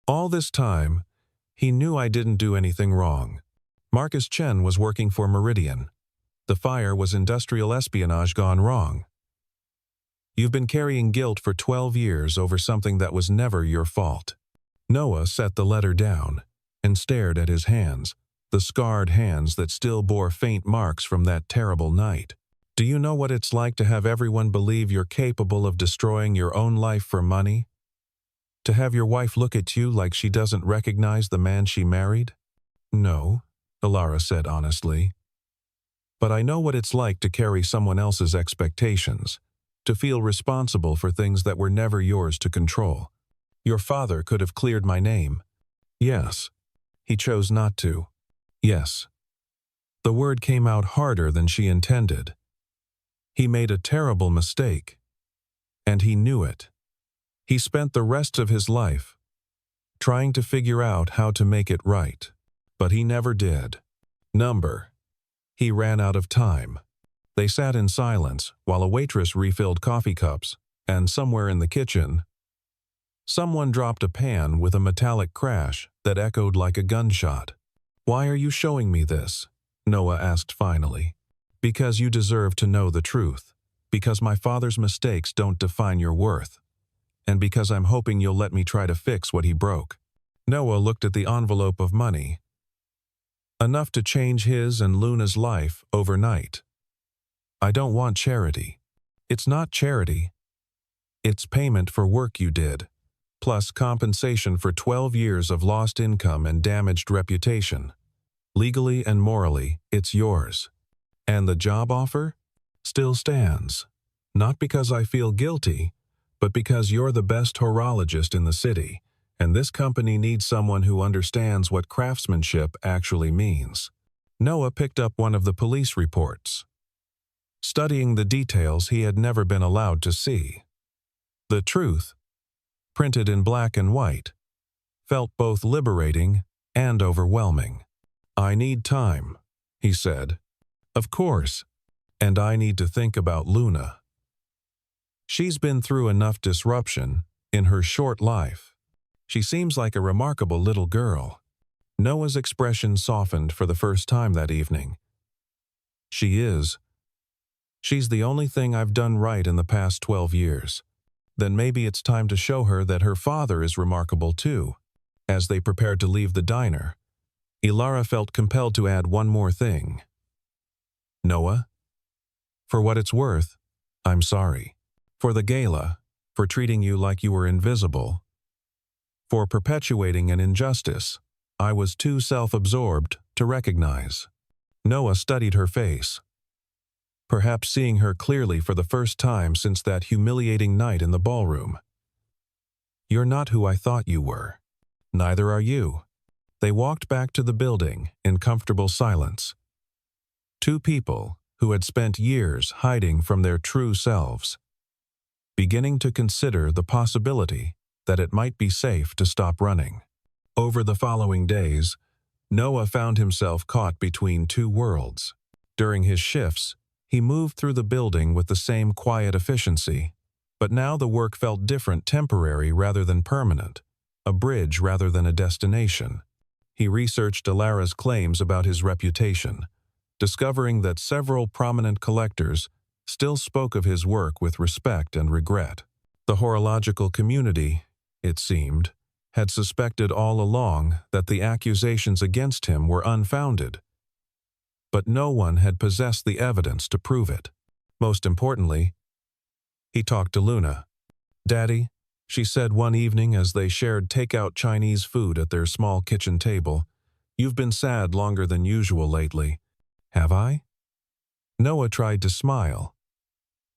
All this time, he knew I didn't do anything wrong. Marcus Chen was working for Meridian. The fire was industrial espionage gone wrong. You've been carrying guilt for 12 years over something that was never your fault. Noah set the letter down and stared at his hands, the scarred hands that still bore faint marks from that terrible night. Do you know what it's like to have everyone believe you're capable of destroying your own life for money? To have your wife look at you like she doesn't recognize the man she married? No, Ilara said honestly. But I know what it's like to carry someone else's expectations, to feel responsible for things that were never yours to control. Your father could have cleared my name. Yes. He chose not to. Yes. The word came out harder than she intended. He made a terrible mistake. And he knew it. He spent the rest of his life trying to figure out how to make it right. But he never did. He ran out of time. They sat in silence while a waitress refilled coffee cups, and somewhere in the kitchen, someone dropped a pan with a metallic crash that echoed like a gunshot. Why are you showing me this? Noah asked finally. Because you deserve to know the truth. Because my father's mistakes don't define your worth. And because I'm hoping you'll let me try to fix what he broke. Noah looked at the envelope of money. Enough to change his and Luna's life overnight. I don't want charity. It's not charity. It's payment for work you did, plus compensation for 12 years of lost income and damaged reputation. Legally and morally, it's yours. And the job offer still stands. Not because I feel guilty, but because you're the best horologist in the city, and this company needs someone who understands what craftsmanship actually means. Noah picked up one of the police reports, studying the details he had never been allowed to see. The truth, printed in black and white, felt both liberating and overwhelming. I need time, he said. Of course, and I need to think about Luna. She's been through enough disruption in her short life. She seems like a remarkable little girl. Noah's expression softened for the first time that evening. She is. She's the only thing I've done right in the past 12 years. Then maybe it's time to show her that her father is remarkable too. As they prepared to leave the diner, Ilara felt compelled to add one more thing. Noah, for what it's worth, I'm sorry. For the gala, for treating you like you were invisible. For perpetuating an injustice I was too self-absorbed to recognize. Noah studied her face, perhaps seeing her clearly for the first time since that humiliating night in the ballroom. You're not who I thought you were. Neither are you. They walked back to the building in comfortable silence. Two people who had spent years hiding from their true selves, beginning to consider the possibility that it might be safe to stop running. Over the following days, Noah found himself caught between two worlds. During his shifts, he moved through the building with the same quiet efficiency, but now the work felt different, temporary rather than permanent, a bridge rather than a destination. He researched Ilara's claims about his reputation, discovering that several prominent collectors still spoke of his work with respect and regret. The horological community, it seemed, had suspected all along that the accusations against him were unfounded. But no one had possessed the evidence to prove it. Most importantly, he talked to Luna. "Daddy," she said one evening as they shared takeout Chinese food at their small kitchen table, "you've been sad longer than usual lately." "Have I?" Noah tried to smile.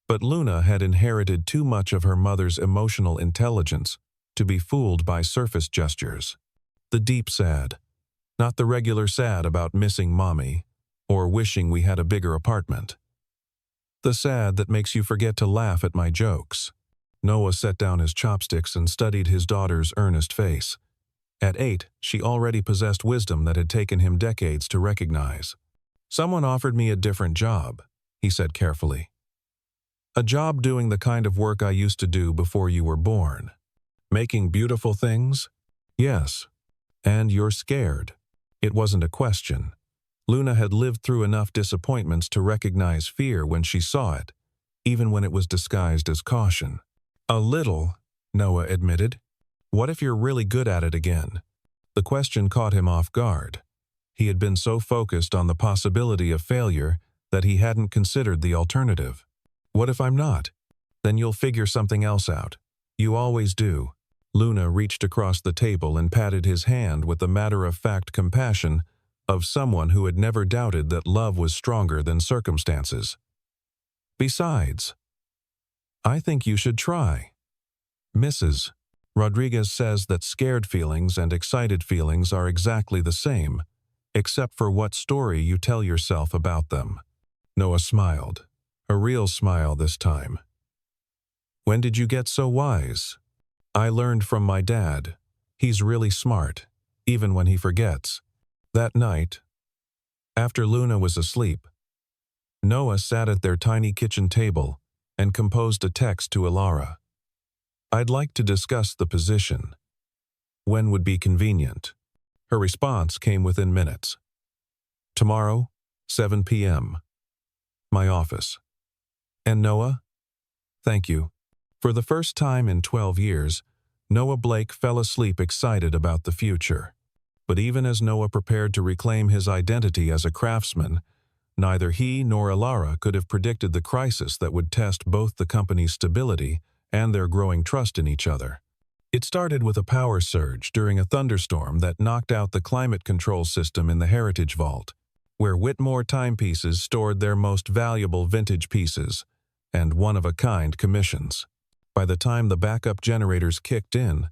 But Luna had inherited too much of her mother's emotional intelligence to be fooled by surface gestures. The deep sad, not the regular sad about missing mommy or wishing we had a bigger apartment. The sad that makes you forget to laugh at my jokes. Noah set down his chopsticks and studied his daughter's earnest face. At 8, she already possessed wisdom that had taken him decades to recognize. "Someone offered me a different job," he said carefully. "A job doing the kind of work I used to do before you were born. Making beautiful things, Yes. And you're scared. It wasn't a question. Luna had lived through enough disappointments to recognize fear when she saw it, even when it was disguised as caution. A little, Noah admitted. What if you're really good at it again? The question caught him off guard. He had been so focused on the possibility of failure that he hadn't considered the alternative. What if I'm not? Then you'll figure something else out. You always do. Luna reached across the table and patted his hand with the matter-of-fact compassion of someone who had never doubted that love was stronger than circumstances. Besides, I think you should try. Mrs. Rodriguez says that scared feelings and excited feelings are exactly the same, except for what story you tell yourself about them. Noah smiled, a real smile this time. When did you get so wise? I learned from my dad. He's really smart, even when he forgets. That night, after Luna was asleep, Noah sat at their tiny kitchen table and composed a text to Ilara. I'd like to discuss the position. When would be convenient? Her response came within minutes. Tomorrow, 7 p.m. My office. And Noah? Thank you. For the first time in 12 years, Noah Blake fell asleep excited about the future. But even as Noah prepared to reclaim his identity as a craftsman, neither he nor Ilara could have predicted the crisis that would test both the company's stability and their growing trust in each other. It started with a power surge during a thunderstorm that knocked out the climate control system in the Heritage Vault, where Whitmore timepieces stored their most valuable vintage pieces and one-of-a-kind commissions. By the time the backup generators kicked in,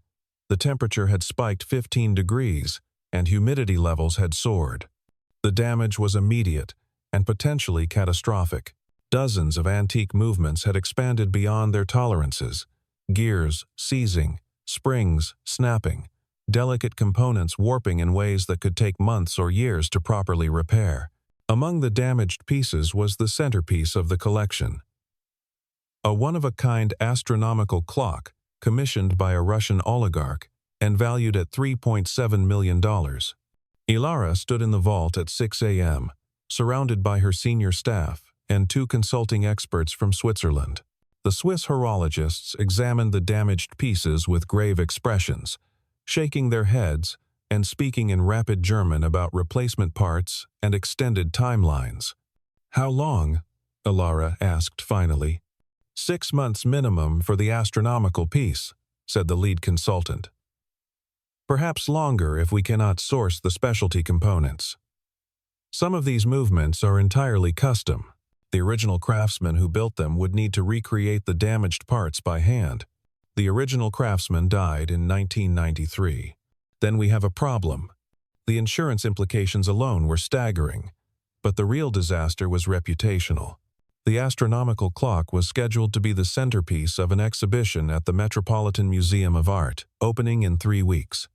the temperature had spiked 15 degrees and humidity levels had soared. The damage was immediate and potentially catastrophic. Dozens of antique movements had expanded beyond their tolerances, gears seizing, springs snapping, delicate components warping in ways that could take months or years to properly repair. Among the damaged pieces was the centerpiece of the collection, a one-of-a-kind astronomical clock commissioned by a Russian oligarch and valued at $3.7 million. Ilara stood in the vault at 6 a.m., surrounded by her senior staff and 2 consulting experts from Switzerland. The Swiss horologists examined the damaged pieces with grave expressions, shaking their heads and speaking in rapid German about replacement parts and extended timelines. How long? Ilara asked finally. 6 months minimum for the astronomical piece, said the lead consultant. Perhaps longer if we cannot source the specialty components. Some of these movements are entirely custom. The original craftsman who built them would need to recreate the damaged parts by hand. The original craftsman died in 1993. Then we have a problem. The insurance implications alone were staggering, but the real disaster was reputational. The astronomical clock was scheduled to be the centerpiece of an exhibition at the Metropolitan Museum of Art, opening in 3 weeks.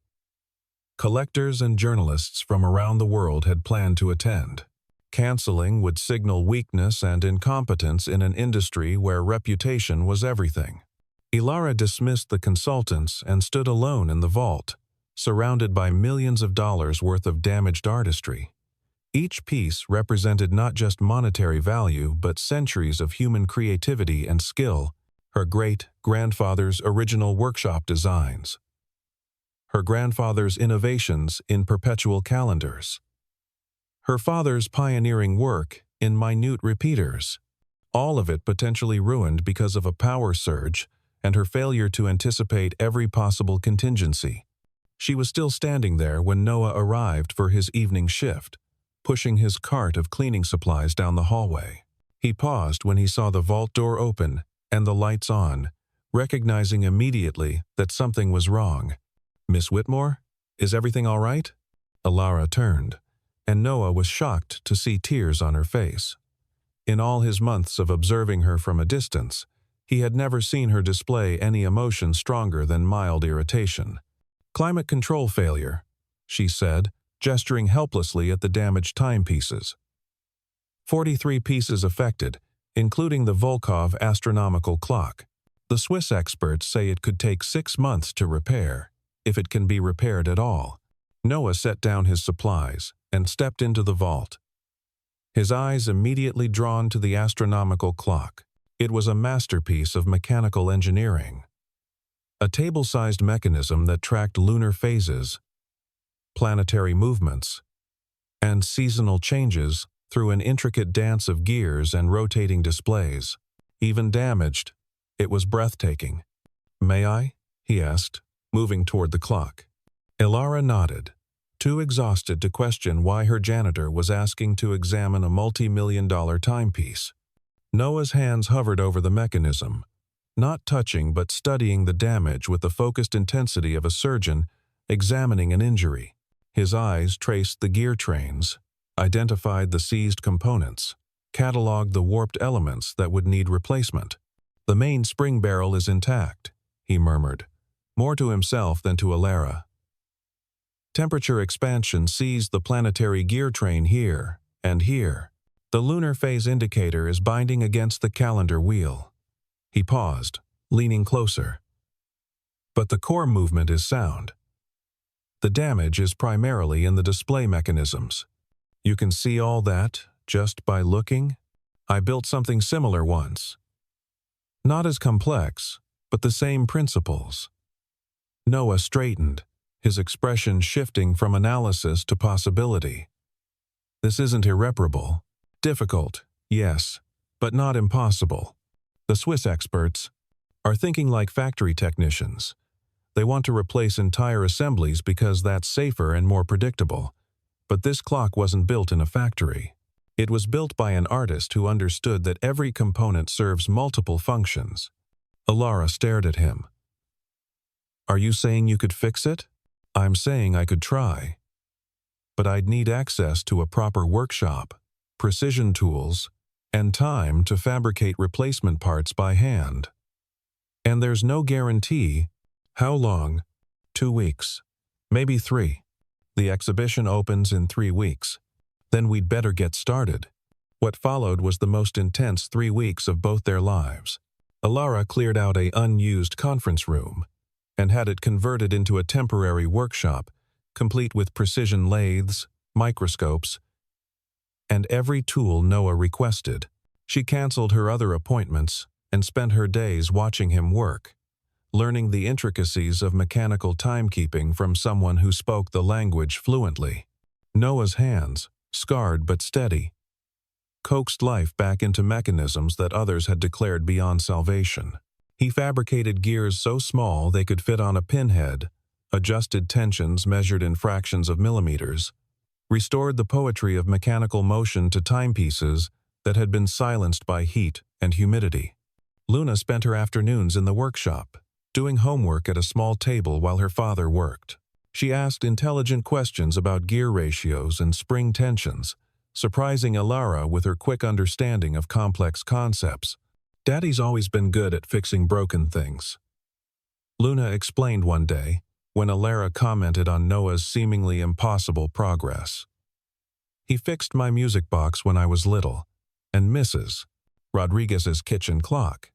Collectors and journalists from around the world had planned to attend. Canceling would signal weakness and incompetence in an industry where reputation was everything. Ilara dismissed the consultants and stood alone in the vault, surrounded by millions of dollars worth of damaged artistry. Each piece represented not just monetary value but centuries of human creativity and skill, her great-grandfather's original workshop designs, her grandfather's innovations in perpetual calendars, her father's pioneering work in minute repeaters, all of it potentially ruined because of a power surge and her failure to anticipate every possible contingency. She was still standing there when Noah arrived for his evening shift, pushing his cart of cleaning supplies down the hallway. He paused when he saw the vault door open and the lights on, recognizing immediately that something was wrong. Miss Whitmore, is everything all right? Ilara turned, and Noah was shocked to see tears on her face. In all his months of observing her from a distance, he had never seen her display any emotion stronger than mild irritation. Climate control failure, she said, gesturing helplessly at the damaged timepieces. 43 pieces affected, including the Volkov astronomical clock. The Swiss experts say it could take 6 months to repair. if it can be repaired at all. Noah set down his supplies and stepped into the vault. His eyes immediately drawn to the astronomical clock. It was a masterpiece of mechanical engineering. A table-sized mechanism that tracked lunar phases, planetary movements, and seasonal changes through an intricate dance of gears and rotating displays. Even damaged, it was breathtaking. "May I?" he asked, moving toward the clock. Ilara nodded, too exhausted to question why her janitor was asking to examine a multi-million-dollar timepiece. Noah's hands hovered over the mechanism, not touching but studying the damage with the focused intensity of a surgeon examining an injury. His eyes traced the gear trains, identified the seized components, cataloged the warped elements that would need replacement. "The main spring barrel is intact," he murmured, more to himself than to Ilara. "Temperature expansion seized the planetary gear train here and here. The lunar phase indicator is binding against the calendar wheel." He paused, leaning closer. "But the core movement is sound. The damage is primarily in the display mechanisms. You can see all that just by looking? I built something similar once. Not as complex, but the same principles." Noah straightened, his expression shifting from analysis to possibility. "This isn't irreparable. Difficult, yes, but not impossible. The Swiss experts are thinking like factory technicians. They want to replace entire assemblies because that's safer and more predictable. But this clock wasn't built in a factory. It was built by an artist who understood that every component serves multiple functions." Ilara stared at him. "Are you saying you could fix it?" "I'm saying I could try. But I'd need access to a proper workshop, precision tools, and time to fabricate replacement parts by hand. And there's no guarantee." "How long?" 2 weeks. Maybe 3. The exhibition opens in 3 weeks. Then we'd better get started." What followed was the most intense 3 weeks of both their lives. Ilara cleared out an unused conference room and had it converted into a temporary workshop, complete with precision lathes, microscopes, and every tool Noah requested. She canceled her other appointments and spent her days watching him work, learning the intricacies of mechanical timekeeping from someone who spoke the language fluently. Noah's hands, scarred but steady, coaxed life back into mechanisms that others had declared beyond salvation. He fabricated gears so small they could fit on a pinhead, adjusted tensions measured in fractions of millimeters, restored the poetry of mechanical motion to timepieces that had been silenced by heat and humidity. Luna spent her afternoons in the workshop, doing homework at a small table while her father worked. She asked intelligent questions about gear ratios and spring tensions, surprising Ilara with her quick understanding of complex concepts. "Daddy's always been good at fixing broken things," Luna explained one day, when Ilara commented on Noah's seemingly impossible progress. "He fixed my music box when I was little, and Mrs. Rodriguez's kitchen clock,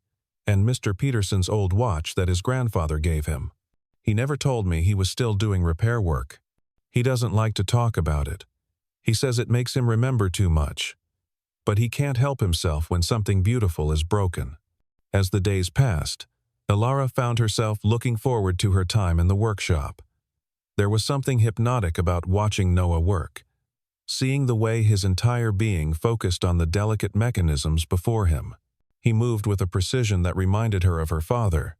and Mr. Peterson's old watch that his grandfather gave him. He never told me he was still doing repair work. He doesn't like to talk about it. He says it makes him remember too much. But he can't help himself when something beautiful is broken." As the days passed, Ilara found herself looking forward to her time in the workshop. There was something hypnotic about watching Noah work, seeing the way his entire being focused on the delicate mechanisms before him. He moved with a precision that reminded her of her father,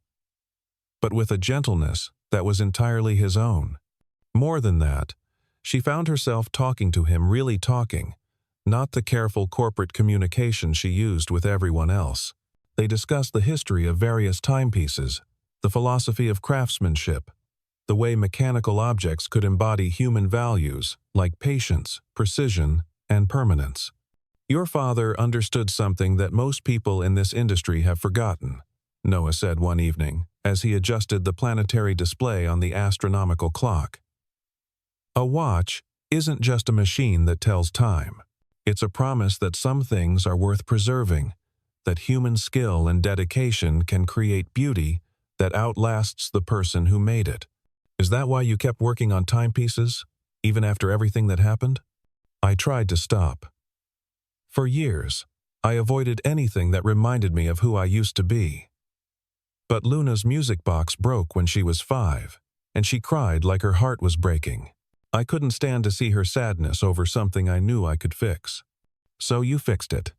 but with a gentleness that was entirely his own. More than that, she found herself talking to him, really talking, not the careful corporate communication she used with everyone else. They discussed the history of various timepieces, the philosophy of craftsmanship, the way mechanical objects could embody human values like patience, precision, and permanence. "Your father understood something that most people in this industry have forgotten," Noah said one evening, as he adjusted the planetary display on the astronomical clock. "A watch isn't just a machine that tells time. It's a promise that some things are worth preserving, that human skill and dedication can create beauty that outlasts the person who made it. Is that why you kept working on timepieces, even after everything that happened? I tried to stop. For years, I avoided anything that reminded me of who I used to be. But Luna's music box broke when she was 5, and she cried like her heart was breaking. I couldn't stand to see her sadness over something I knew I could fix. So you fixed it.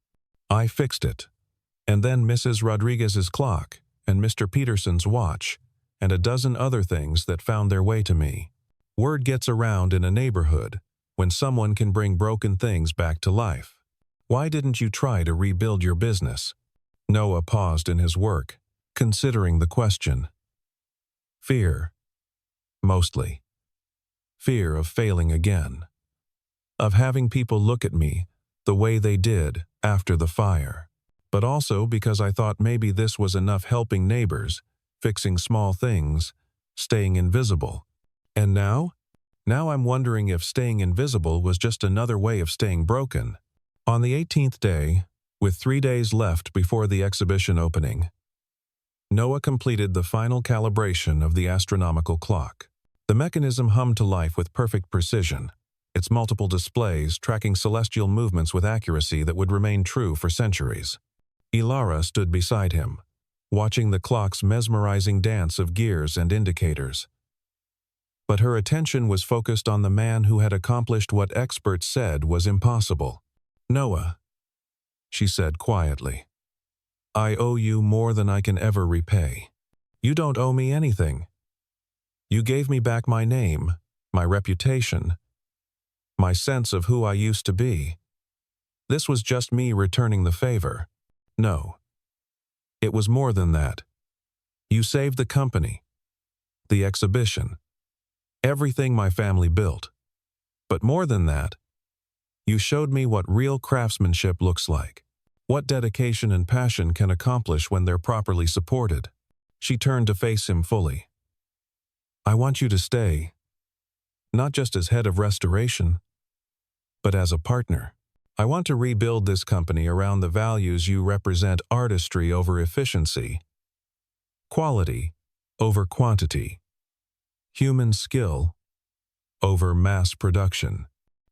I fixed it. And then Mrs. Rodriguez's clock, and Mr. Peterson's watch, and a dozen other things that found their way to me. Word gets around in a neighborhood when someone can bring broken things back to life. Why didn't you try to rebuild your business? Noah paused in his work, considering the question. Fear. Mostly. Fear of failing again. Of having people look at me the way they did after the fire. But also because I thought maybe this was enough helping neighbors, fixing small things, staying invisible. And now? Now I'm wondering if staying invisible was just another way of staying broken. On the 18th day, with 3 days left before the exhibition opening, Noah completed the final calibration of the astronomical clock. The mechanism hummed to life with perfect precision, its multiple displays tracking celestial movements with accuracy that would remain true for centuries. Ilara stood beside him, watching the clock's mesmerizing dance of gears and indicators. But her attention was focused on the man who had accomplished what experts said was impossible. Noah, she said quietly, I owe you more than I can ever repay. You don't owe me anything. You gave me back my name, my reputation, my sense of who I used to be. This was just me returning the favor. No. It was more than that. You saved the company, the exhibition, everything my family built. But more than that, you showed me what real craftsmanship looks like, what dedication and passion can accomplish when they're properly supported. She turned to face him fully. I want you to stay, not just as head of restoration, but as a partner. I want to rebuild this company around the values you represent: artistry over efficiency, quality over quantity, human skill over mass production.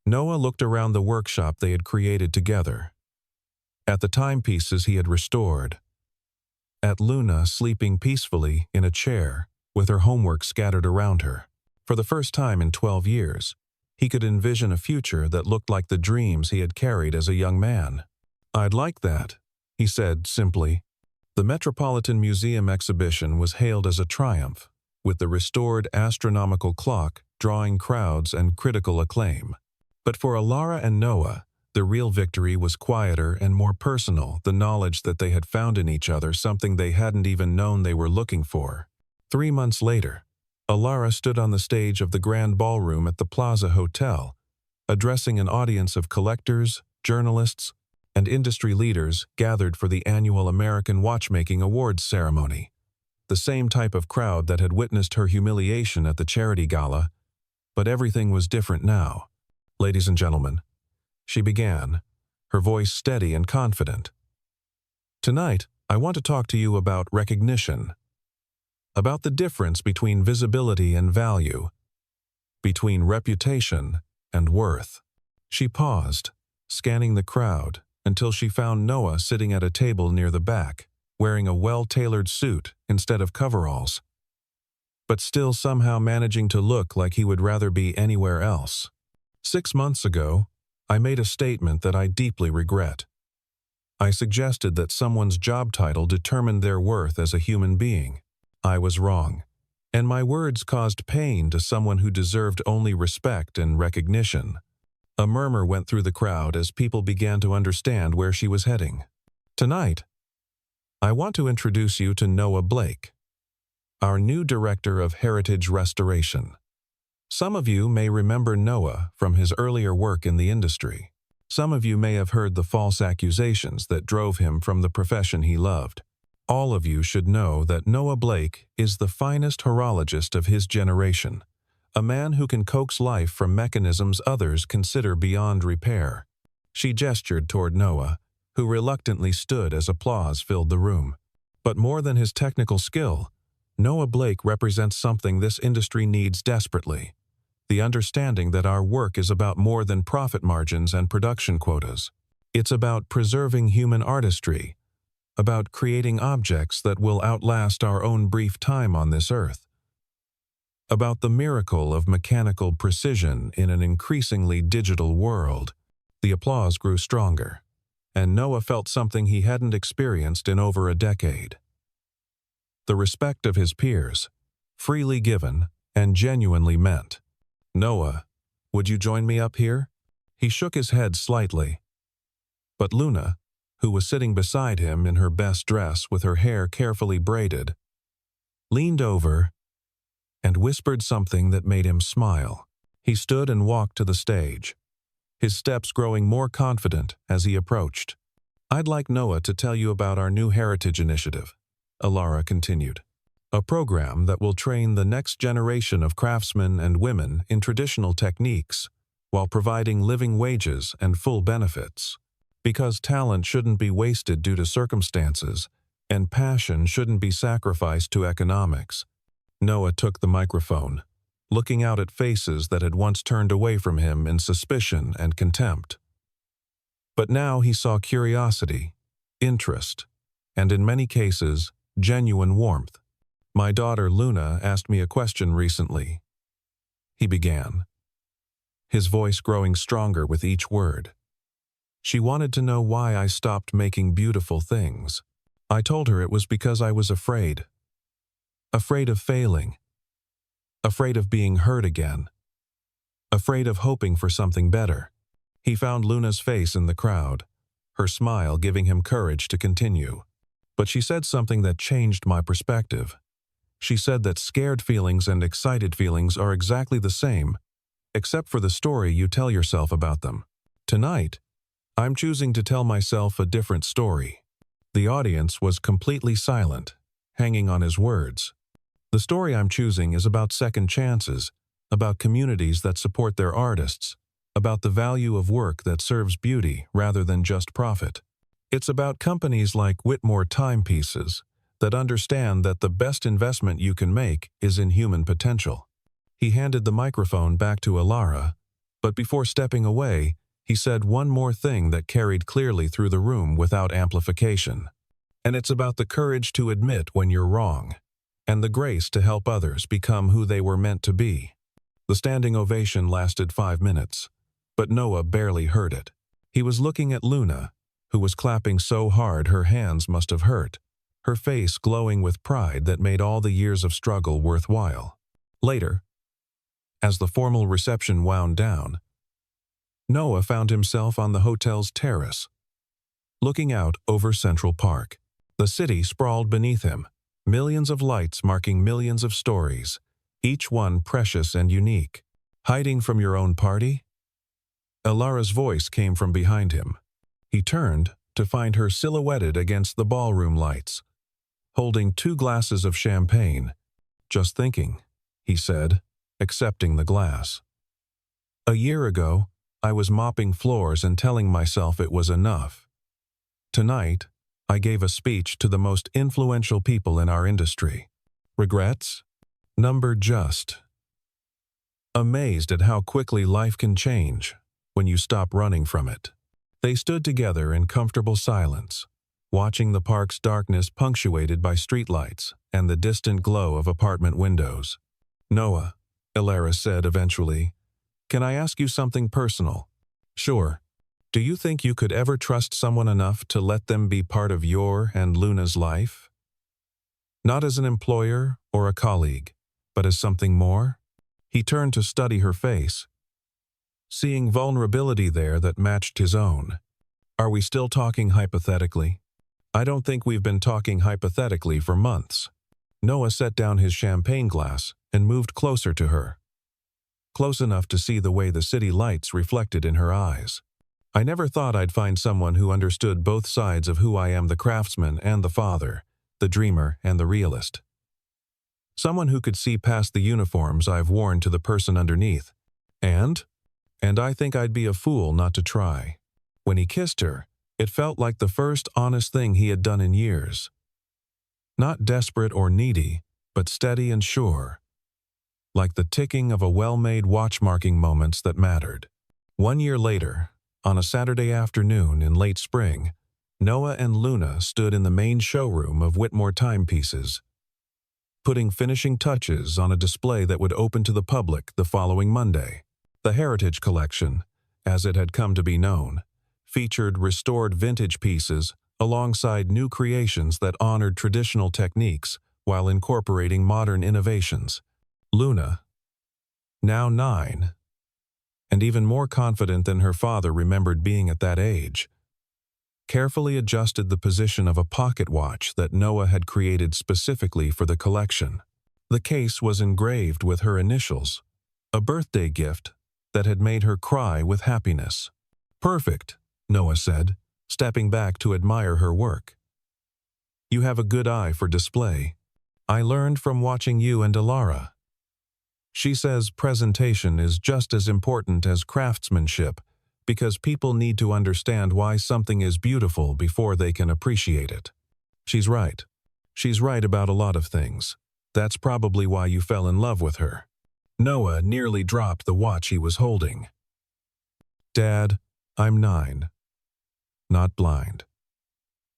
Noah looked around the workshop they had created together, at the timepieces he had restored, at Luna sleeping peacefully in a chair with her homework scattered around her. For the first time in 12 years, he could envision a future that looked like the dreams he had carried as a young man. I'd like that, he said simply. The Metropolitan Museum exhibition was hailed as a triumph, with the restored astronomical clock drawing crowds and critical acclaim. But for Ilara and Noah, the real victory was quieter and more personal, the knowledge that they had found in each other something they hadn't even known they were looking for. 3 months later, Ilara stood on the stage of the Grand Ballroom at the Plaza Hotel, addressing an audience of collectors, journalists, and industry leaders gathered for the annual American Watchmaking Awards ceremony. The same type of crowd that had witnessed her humiliation at the charity gala, but everything was different now. Ladies and gentlemen, she began, her voice steady and confident. Tonight, I want to talk to you about recognition, about the difference between visibility and value, between reputation and worth. She paused, scanning the crowd, until she found Noah sitting at a table near the back, wearing a well-tailored suit instead of coveralls, but still somehow managing to look like he would rather be anywhere else. 6 months ago, I made a statement that I deeply regret. I suggested that someone's job title determined their worth as a human being. I was wrong, and my words caused pain to someone who deserved only respect and recognition. A murmur went through the crowd as people began to understand where she was heading. Tonight, I want to introduce you to Noah Blake, our new Director of Heritage Restoration. Some of you may remember Noah from his earlier work in the industry. Some of you may have heard the false accusations that drove him from the profession he loved. All of you should know that Noah Blake is the finest horologist of his generation, a man who can coax life from mechanisms others consider beyond repair. She gestured toward Noah, who reluctantly stood as applause filled the room. But more than his technical skill, Noah Blake represents something this industry needs desperately: the understanding that our work is about more than profit margins and production quotas. It's about preserving human artistry, about creating objects that will outlast our own brief time on this earth, about the miracle of mechanical precision in an increasingly digital world. The applause grew stronger, and Noah felt something he hadn't experienced in over a decade. The respect of his peers, freely given and genuinely meant. "Noah, would you join me up here?" He shook his head slightly. But Luna, who was sitting beside him in her best dress with her hair carefully braided, leaned over and whispered something that made him smile. He stood and walked to the stage, his steps growing more confident as he approached. "I'd like Noah to tell you about our new heritage initiative," Alara continued. "A program that will train the next generation of craftsmen and women in traditional techniques while providing living wages and full benefits. Because talent shouldn't be wasted due to circumstances, and passion shouldn't be sacrificed to economics." Noah took the microphone, looking out at faces that had once turned away from him in suspicion and contempt. But now he saw curiosity, interest, and in many cases, genuine warmth. "My daughter Luna asked me a question recently," he began, his voice growing stronger with each word. "She wanted to know why I stopped making beautiful things. I told her it was because I was afraid. Afraid of failing. Afraid of being hurt again. Afraid of hoping for something better." He found Luna's face in the crowd, her smile giving him courage to continue. "But she said something that changed my perspective. She said that scared feelings and excited feelings are exactly the same, except for the story you tell yourself about them. Tonight, I'm choosing to tell myself a different story." The audience was completely silent, hanging on his words. "The story I'm choosing is about second chances, about communities that support their artists, about the value of work that serves beauty rather than just profit. It's about companies like Whitmore Timepieces that understand that the best investment you can make is in human potential." He handed the microphone back to Alara, but before stepping away, he said one more thing that carried clearly through the room without amplification. "And it's about the courage to admit when you're wrong, and the grace to help others become who they were meant to be." The standing ovation lasted 5 minutes, but Noah barely heard it. He was looking at Luna, who was clapping so hard her hands must have hurt, her face glowing with pride that made all the years of struggle worthwhile. Later, as the formal reception wound down, Noah found himself on the hotel's terrace, looking out over Central Park. The city sprawled beneath him, millions of lights marking millions of stories, each one precious and unique. "Hiding from your own party?" Alara's voice came from behind him. He turned to find her silhouetted against the ballroom lights, holding 2 glasses of champagne. "Just thinking," he said, accepting the glass. "A year ago, I was mopping floors and telling myself it was enough. Tonight, I gave a speech to the most influential people in our industry. Regrets? Numbered just. Amazed at how quickly life can change when you stop running from it." They stood together in comfortable silence, watching the park's darkness punctuated by streetlights and the distant glow of apartment windows. "Noah," Alara said eventually, "can I ask you something personal?" "Sure. Do you think you could ever trust someone enough to let them be part of your and Luna's life? Not as an employer or a colleague, but as something more?" He turned to study her face, seeing vulnerability there that matched his own. "Are we still talking hypothetically?" "I don't think we've been talking hypothetically for months." Noah set down his champagne glass and moved closer to her, close enough to see the way the city lights reflected in her eyes. "I never thought I'd find someone who understood both sides of who I am, the craftsman and the father, the dreamer and the realist. Someone who could see past the uniforms I've worn to the person underneath. And I think I'd be a fool not to try." When he kissed her, it felt like the first honest thing he had done in years. Not desperate or needy, but steady and sure, like the ticking of a well-made watch marking moments that mattered. 1 year later, on a Saturday afternoon in late spring, Noah and Luna stood in the main showroom of Whitmore Timepieces, putting finishing touches on a display that would open to the public the following Monday. The Heritage Collection, as it had come to be known, featured restored vintage pieces alongside new creations that honored traditional techniques while incorporating modern innovations. Luna, now 9, and even more confident than her father remembered being at that age, carefully adjusted the position of a pocket watch that Noah had created specifically for the collection. The case was engraved with her initials, a birthday gift that had made her cry with happiness. "Perfect," Noah said, stepping back to admire her work. "You have a good eye for display. I learned from watching you and Alara. She says presentation is just as important as craftsmanship because people need to understand why something is beautiful before they can appreciate it." She's right. She's right about a lot of things. That's probably why you fell in love with her. Noah nearly dropped the watch he was holding. "Dad, I'm 9. Not blind.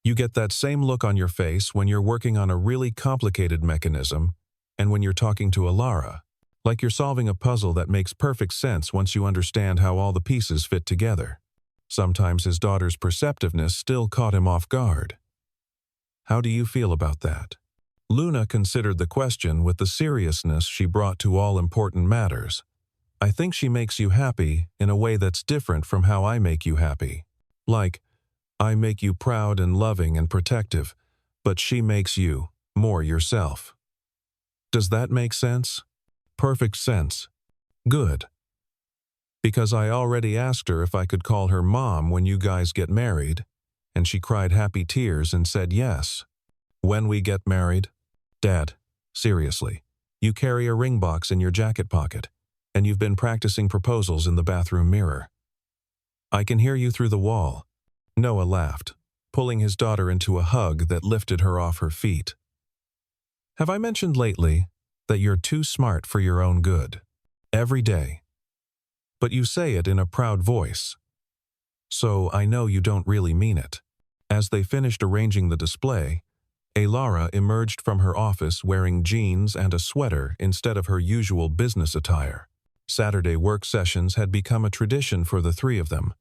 You get that same look on your face when you're working on a really complicated mechanism and when you're talking to Alara, like you're solving a puzzle that makes perfect sense once you understand how all the pieces fit together." Sometimes his daughter's perceptiveness still caught him off guard. "How do you feel about that?" Luna considered the question with the seriousness she brought to all important matters. "I think she makes you happy in a way that's different from how I make you happy. Like, I make you proud and loving and protective, but she makes you more yourself. Does that make sense?" "Perfect sense." "Good. Because I already asked her if I could call her mom when you guys get married, and she cried happy tears and said yes." "When we get married?" "Dad, seriously, you carry a ring box in your jacket pocket, and you've been practicing proposals in the bathroom mirror. I can hear you through the wall." Noah laughed, pulling his daughter into a hug that lifted her off her feet. "Have I mentioned lately that you're too smart for your own good? Every day. But you say it in a proud voice. So I know you don't really mean it." As they finished arranging the display, Alara emerged from her office wearing jeans and a sweater instead of her usual business attire. Saturday work sessions had become a tradition for the three of them,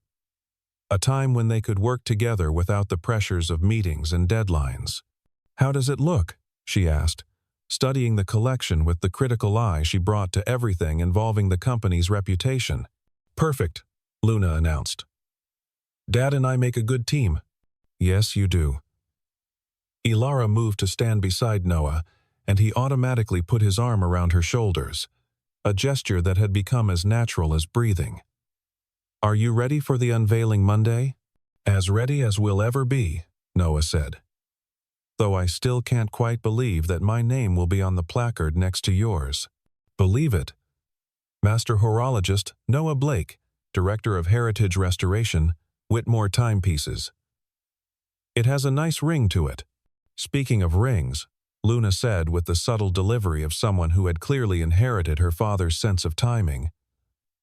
a time when they could work together without the pressures of meetings and deadlines. "How does it look?" she asked, studying the collection with the critical eye she brought to everything involving the company's reputation. "Perfect," Luna announced. "Dad and I make a good team." "Yes, you do." Alara moved to stand beside Noah, and he automatically put his arm around her shoulders, a gesture that had become as natural as breathing. "Are you ready for the unveiling Monday?" "As ready as we'll ever be," Noah said. "Though I still can't quite believe that my name will be on the placard next to yours." "Believe it." Master Horologist Noah Blake, Director of Heritage Restoration, Whitmore Timepieces. "It has a nice ring to it." "Speaking of rings," Luna said with the subtle delivery of someone who had clearly inherited her father's sense of timing,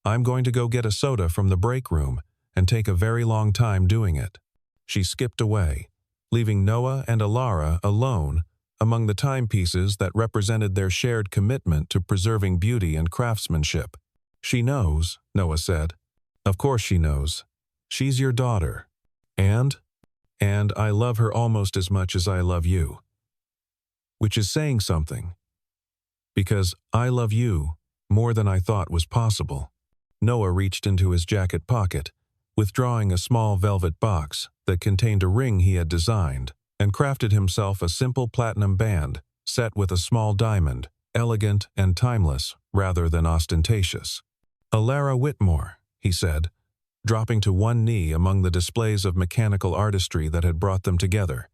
"I'm going to go get a soda from the break room and take a very long time doing it." She skipped away, leaving Noah and Alara alone among the timepieces that represented their shared commitment to preserving beauty and craftsmanship. "She knows," Noah said. "Of course she knows. She's your daughter. And I love her almost as much as I love you." Which is saying something. Because I love you more than I thought was possible. Noah reached into his jacket pocket, withdrawing a small velvet box that contained a ring he had designed, and crafted himself a simple platinum band set with a small diamond, elegant and timeless rather than ostentatious. "Alara Whitmore," he said, dropping to one knee among the displays of mechanical artistry that had brought them together.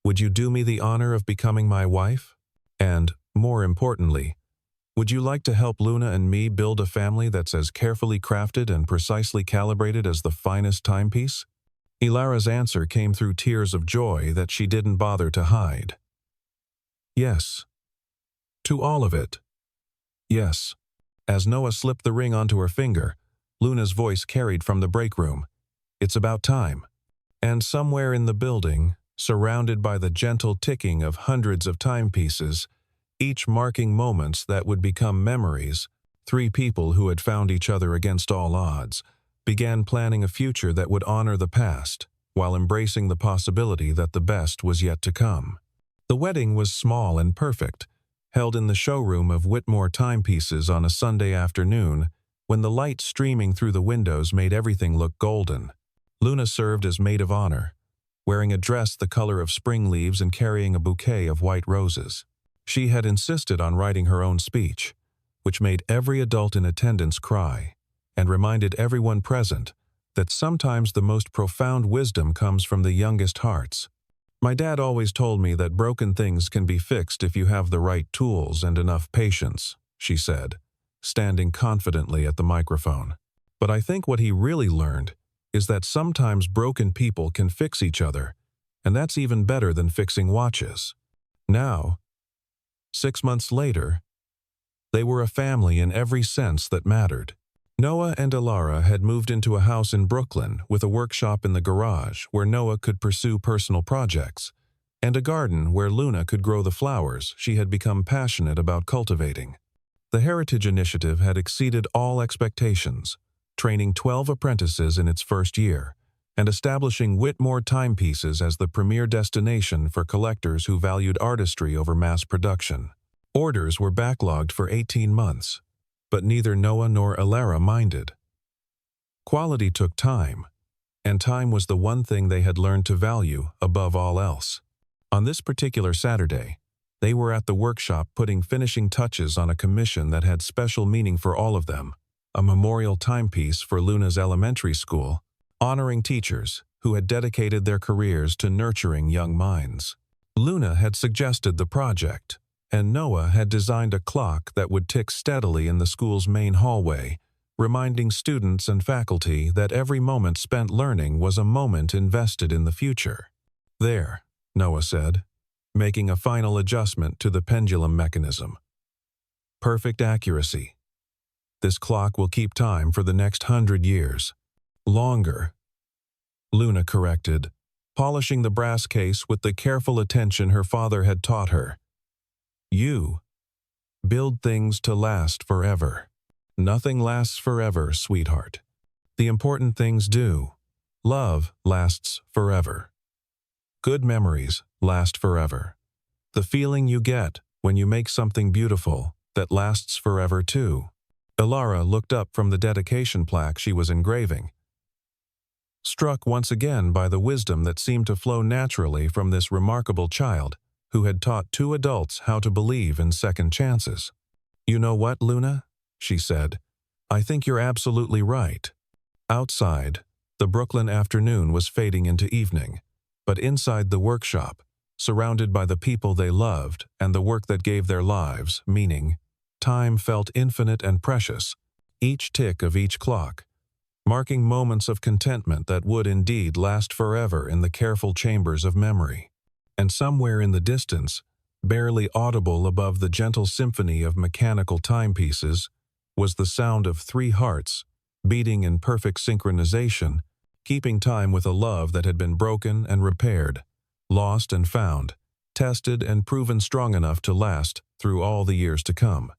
"Would you do me the honor of becoming my wife? And, more importantly, would you like to help Luna and me build a family that's as carefully crafted and precisely calibrated as the finest timepiece?" Alara's answer came through tears of joy that she didn't bother to hide. "Yes, To all of it. Yes. As Noah slipped the ring onto her finger, Luna's voice carried from the break room. It's about time. And somewhere in the building, surrounded by the gentle ticking of hundreds of timepieces, each marking moments that would become memories, three people who had found each other against all odds, began planning a future that would honor the past, while embracing the possibility that the best was yet to come. The wedding was small and perfect, held in the showroom of Whitmore Timepieces on a Sunday afternoon, when the light streaming through the windows made everything look golden. Luna served as maid of honor, wearing a dress the color of spring leaves and carrying a bouquet of white roses. She had insisted on writing her own speech, which made every adult in attendance cry, and reminded everyone present that sometimes the most profound wisdom comes from the youngest hearts. My dad always told me that broken things can be fixed if you have the right tools and enough patience, she said, standing confidently at the microphone. But I think what he really learned is that sometimes broken people can fix each other, and that's even better than fixing watches. Now, 6 months later, they were a family in every sense that mattered. Noah and Alara had moved into a house in Brooklyn with a workshop in the garage where Noah could pursue personal projects, and a garden where Luna could grow the flowers she had become passionate about cultivating. The Heritage Initiative had exceeded all expectations, training 12 apprentices in its first year, and establishing Whitmore Timepieces as the premier destination for collectors who valued artistry over mass production. Orders were backlogged for 18 months, but neither Noah nor Alara minded. Quality took time, and time was the one thing they had learned to value above all else. On this particular Saturday, they were at the workshop putting finishing touches on a commission that had special meaning for all of them, a memorial timepiece for Luna's elementary school, honoring teachers who had dedicated their careers to nurturing young minds. Luna had suggested the project, and Noah had designed a clock that would tick steadily in the school's main hallway, reminding students and faculty that every moment spent learning was a moment invested in the future. There, Noah said, making a final adjustment to the pendulum mechanism. Perfect accuracy. This clock will keep time for the next 100 years. Longer, Luna corrected, polishing the brass case with the careful attention her father had taught her. You build things to last forever. Nothing lasts forever, sweetheart. The important things do. Love lasts forever. Good memories last forever. The feeling you get when you make something beautiful that lasts forever too. Alara looked up from the dedication plaque she was engraving, struck once again by the wisdom that seemed to flow naturally from this remarkable child who had taught two adults how to believe in second chances. You know what, Luna? She said. I think you're absolutely right. Outside, the Brooklyn afternoon was fading into evening, but inside the workshop, surrounded by the people they loved and the work that gave their lives meaning, time felt infinite and precious, each tick of each clock, marking moments of contentment that would indeed last forever in the careful chambers of memory. And somewhere in the distance, barely audible above the gentle symphony of mechanical timepieces, was the sound of three hearts, beating in perfect synchronization, keeping time with a love that had been broken and repaired, lost and found, tested and proven strong enough to last through all the years to come.